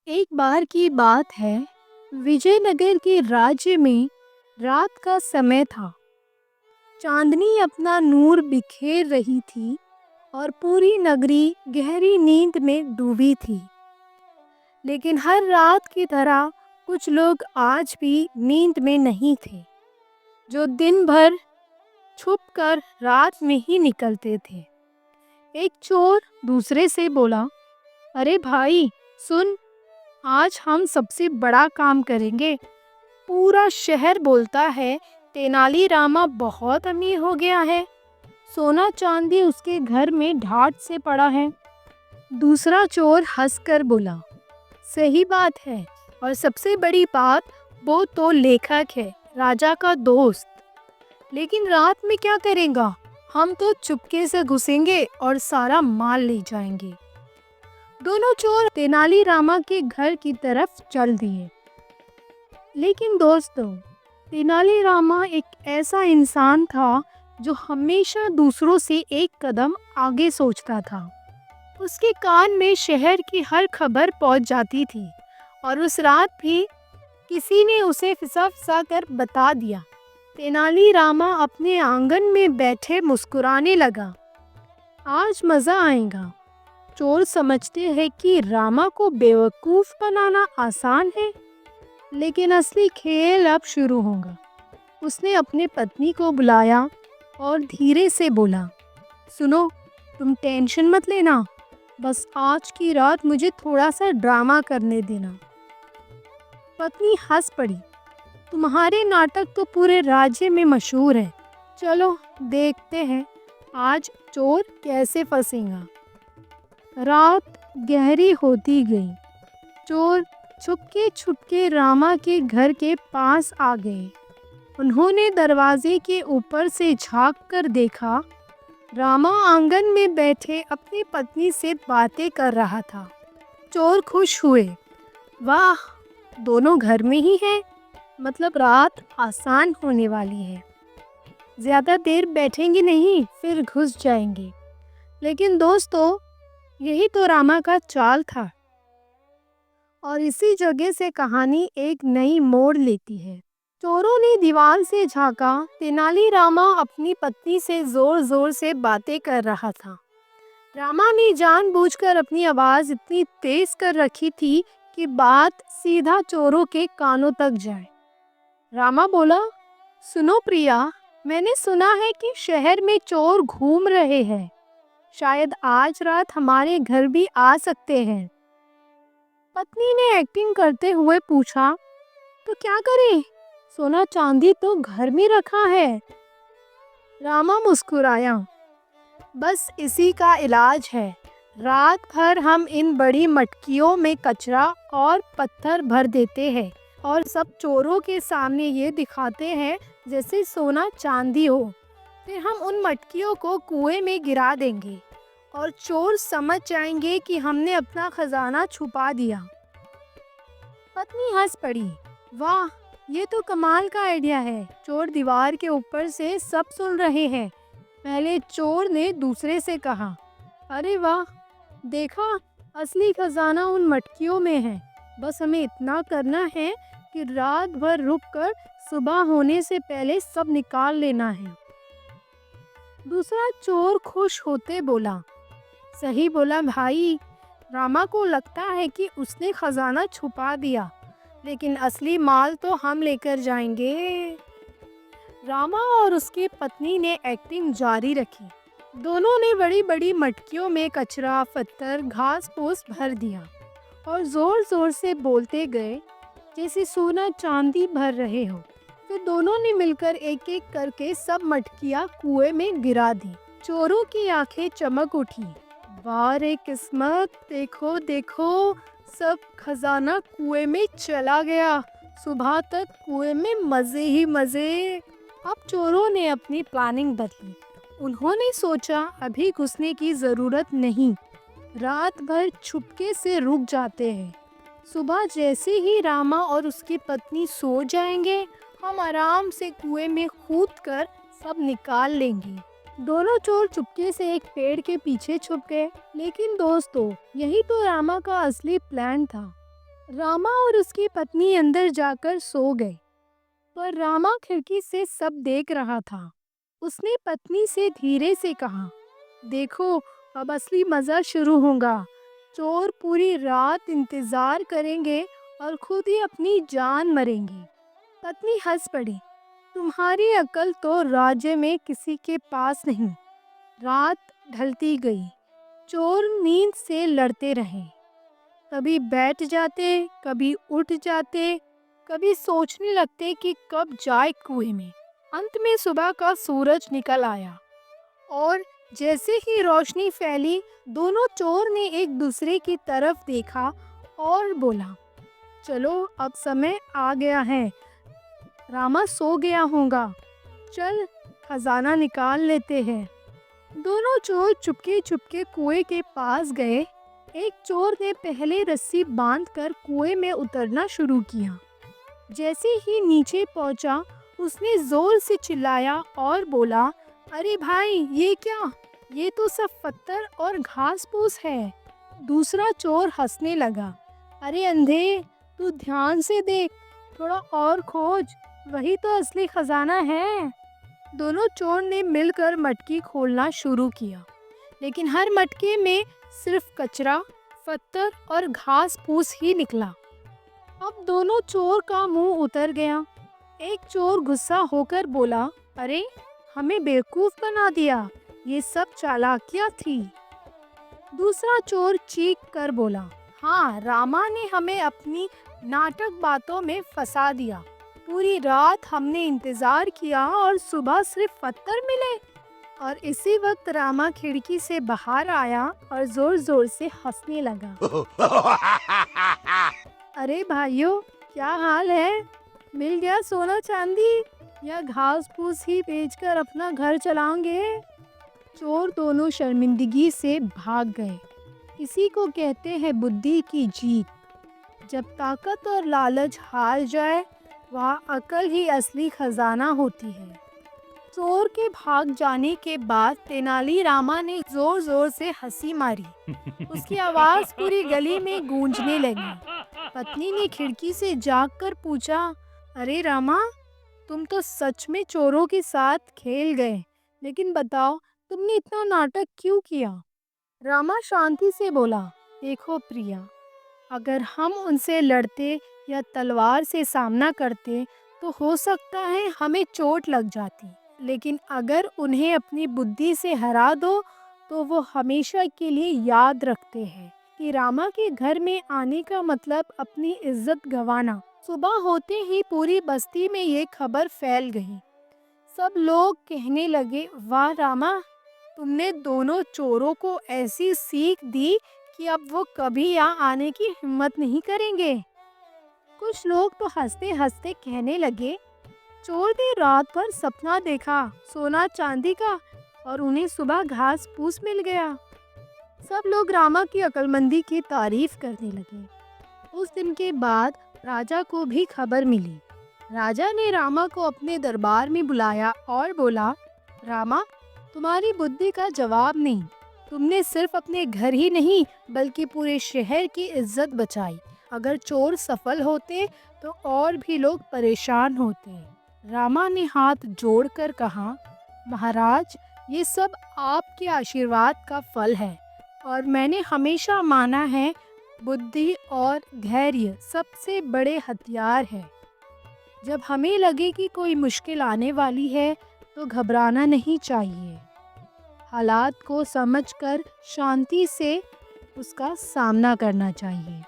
एक बार की बात है। विजयनगर के राज्य में रात का समय था। चांदनी अपना नूर बिखेर रही थी और पूरी नगरी गहरी नींद में डूबी थी। लेकिन हर रात की तरह कुछ लोग आज भी नींद में नहीं थे, जो दिन भर छुपकर रात में ही निकलते थे। एक चोर दूसरे से बोला, अरे भाई सुन, आज हम सबसे बड़ा काम करेंगे। पूरा शहर बोलता है तेनालीरामा बहुत अमीर हो गया है। सोना चांदी उसके घर में ढाट से पड़ा है। दूसरा चोर हंसकर बोला, सही बात है, और सबसे बड़ी बात, वो तो लेखक है, राजा का दोस्त। लेकिन रात में क्या करेगा? हम तो चुपके से घुसेंगे और सारा माल ले जाएंगे। दोनों चोर तेनालीरामा के घर की तरफ चल दिए। लेकिन दोस्तों, तेनालीरामा एक ऐसा इंसान था जो हमेशा दूसरों से एक कदम आगे सोचता था। उसके कान में शहर की हर खबर पहुंच जाती थी और उस रात भी किसी ने उसे फिसा कर बता दिया। तेनालीरामा अपने आंगन में बैठे मुस्कुराने लगा। आज मज़ा आएगा। चोर समझते हैं कि रामा को बेवकूफ़ बनाना आसान है, लेकिन असली खेल अब शुरू होगा। उसने अपने पत्नी को बुलाया और धीरे से बोला, सुनो, तुम टेंशन मत लेना, बस आज की रात मुझे थोड़ा सा ड्रामा करने देना। पत्नी हंस पड़ी, तुम्हारे नाटक तो पूरे राज्य में मशहूर है। चलो देखते हैं आज चोर कैसे फंसेगा। रात गहरी होती गई। चोर छुपके छुपके रामा के घर के पास आ गए। उन्होंने दरवाजे के ऊपर से झांक कर देखा। रामा आंगन में बैठे अपनी पत्नी से बातें कर रहा था। चोर खुश हुए, वाह, दोनों घर में ही हैं, मतलब रात आसान होने वाली है। ज़्यादा देर बैठेंगे नहीं, फिर घुस जाएंगे। लेकिन दोस्तों, यही तो रामा का चाल था। और इसी जगह से कहानी एक नई मोड़ लेती है। चोरों ने दीवार से झांका। तेनालीरामा अपनी पत्नी से जोर जोर से बातें कर रहा था। रामा ने जानबूझकर अपनी आवाज़ इतनी तेज कर रखी थी कि बात सीधा चोरों के कानों तक जाए। रामा बोला, सुनो प्रिया, मैंने सुना है कि शहर में चोर घूम रहे हैं। शायद आज रात हमारे घर भी आ सकते हैं। पत्नी ने एक्टिंग करते हुए पूछा, तो क्या करें? सोना चांदी तो घर में रखा है। रामा मुस्कुराया, बस इसी का इलाज है। रात भर हम इन बड़ी मटकियों में कचरा और पत्थर भर देते हैं और सब चोरों के सामने ये दिखाते हैं जैसे सोना चांदी हो। फिर हम उन मटकियों को कुएं में गिरा देंगे और चोर समझ जाएंगे कि हमने अपना खजाना छुपा दिया। पत्नी हंस पड़ी, वाह, ये तो कमाल का आइडिया है। चोर दीवार के ऊपर से सब सुन रहे हैं। पहले चोर ने दूसरे से कहा, अरे वाह, देखा, असली खजाना उन मटकियों में है। बस हमें इतना करना है कि रात भर रुककर सुबह होने से पहले सब निकाल लेना है। दूसरा चोर खुश होते बोला, सही बोला भाई, रामा को लगता है कि उसने खजाना छुपा दिया, लेकिन असली माल तो हम लेकर जाएंगे। रामा और उसकी पत्नी ने एक्टिंग जारी रखी। दोनों ने बड़ी बड़ी मटकियों में कचरा, पत्थर, घास फूस भर दिया और जोर जोर से बोलते गए जैसे सोना चांदी भर रहे हो। फिर दोनों ने मिलकर एक एक करके सब मटकियाँ कुएं में गिरा दी। चोरों की आंखें चमक उठी, वाह रे किस्मत, देखो देखो, सब खजाना कुएं में चला गया। सुबह तक कुएं में मजे ही मजे। अब चोरों ने अपनी प्लानिंग बदली। उन्होंने सोचा अभी घुसने की जरूरत नहीं, रात भर छुपके से रुक जाते हैं। सुबह जैसे ही रामा और उसकी पत्नी सो जाएंगे, हम आराम से कुएं में कूदकर सब निकाल लेंगे। दोनों चोर चुपके से एक पेड़ के पीछे छुप गए। लेकिन दोस्तों, यही तो रामा का असली प्लान था। रामा और उसकी पत्नी अंदर जाकर सो गए, पर रामा खिड़की से सब देख रहा था। उसने पत्नी से धीरे से कहा, देखो, अब असली मजा शुरू होगा। चोर पूरी रात इंतजार करेंगे और खुद ही अपनी जान मरेंगे। पत्नी हंस पड़ी, तुम्हारी अकल तो राज्य में किसी के पास नहीं। रात ढलती गई। चोर नींद से लड़ते रहे, कभी बैठ जाते, कभी उठ जाते, कभी सोचने लगते कि कब जाए कुएं में। अंत में सुबह का सूरज निकल आया और जैसे ही रोशनी फैली, दोनों चोर ने एक दूसरे की तरफ देखा और बोला, चलो अब समय आ गया है। रामा सो गया होगा, चल खजाना निकाल लेते हैं। दोनों चोर चुपके चुपके कुएं के पास गए। एक चोर ने पहले रस्सी बांधकर कुएं में उतरना शुरू किया। जैसे ही नीचे पहुंचा, उसने जोर से चिल्लाया और बोला, अरे भाई, ये क्या? ये तो सब पत्थर और घास फूस है। दूसरा चोर हंसने लगा, अरे अंधे, तू ध्यान से देख, थोड़ा और खोज, वही तो असली खजाना है। दोनों चोर ने मिलकर मटकी खोलना शुरू किया, लेकिन हर मटके में सिर्फ कचरा, पत्थर और घास फूस ही निकला। अब दोनों चोर का मुंह उतर गया। एक चोर गुस्सा होकर बोला, अरे, हमें बेवकूफ बना दिया, ये सब चालाकियां थी। दूसरा चोर चीख कर बोला, हाँ, रामा ने हमें अपनी नाटक बातों में फंसा दिया। पूरी रात हमने इंतजार किया और सुबह सिर्फ पत्थर मिले। और इसी वक्त रामा खिड़की से बाहर आया और जोर जोर से हंसने लगा। अरे भाइयों, क्या हाल है? मिल गया सोना चांदी या घास फूस ही बेचकर अपना घर चलाओगे? चोर दोनों शर्मिंदगी से भाग गए। इसी को कहते हैं बुद्धि की जीत। जब ताकत और लालच हार जाए, वह अकल ही असली खजाना होती है। चोर के भाग जाने के बाद तेनालीरामा ने जोर जोर से हंसी मारी। उसकी आवाज पूरी गली में गूंजने लगी। पत्नी ने खिड़की से झांककर पूछा, अरे रामा, तुम तो सच में चोरों के साथ खेल गए, लेकिन बताओ, तुमने इतना नाटक क्यों किया? रामा शांति से बोला, देखो प्रिया, अगर हम उनसे लड़ते या तलवार से सामना करते तो हो सकता है हमें चोट लग जाती, लेकिन अगर उन्हें अपनी बुद्धि से हरा दो तो वो हमेशा के लिए याद रखते हैं कि रामा के घर में आने का मतलब अपनी इज्जत गंवाना। सुबह होते ही पूरी बस्ती में ये खबर फैल गई। सब लोग कहने लगे, वाह रामा, तुमने दोनों चोरों को ऐसी सीख दी कि अब वो कभी यहाँ आने की हिम्मत नहीं करेंगे। कुछ लोग तो हंसते हंसते कहने लगे, चोर ने रात भर सपना देखा सोना चांदी का और उन्हें सुबह घास फूस मिल गया। सब लोग रामा की अक्लमंदी की तारीफ करने लगे। उस दिन के बाद राजा को भी खबर मिली। राजा ने रामा को अपने दरबार में बुलाया और बोला, रामा, तुम्हारी बुद्धि का जवाब नहीं। तुमने सिर्फ अपने घर ही नहीं बल्कि पूरे शहर की इज्जत बचाई। अगर चोर सफल होते तो और भी लोग परेशान होते। रामा ने हाथ जोड़कर कहा, महाराज, ये सब आपके आशीर्वाद का फल है और मैंने हमेशा माना है बुद्धि और धैर्य सबसे बड़े हथियार है। जब हमें लगे कि कोई मुश्किल आने वाली है तो घबराना नहीं चाहिए। हालात को समझकर शांति से उसका सामना करना चाहिए।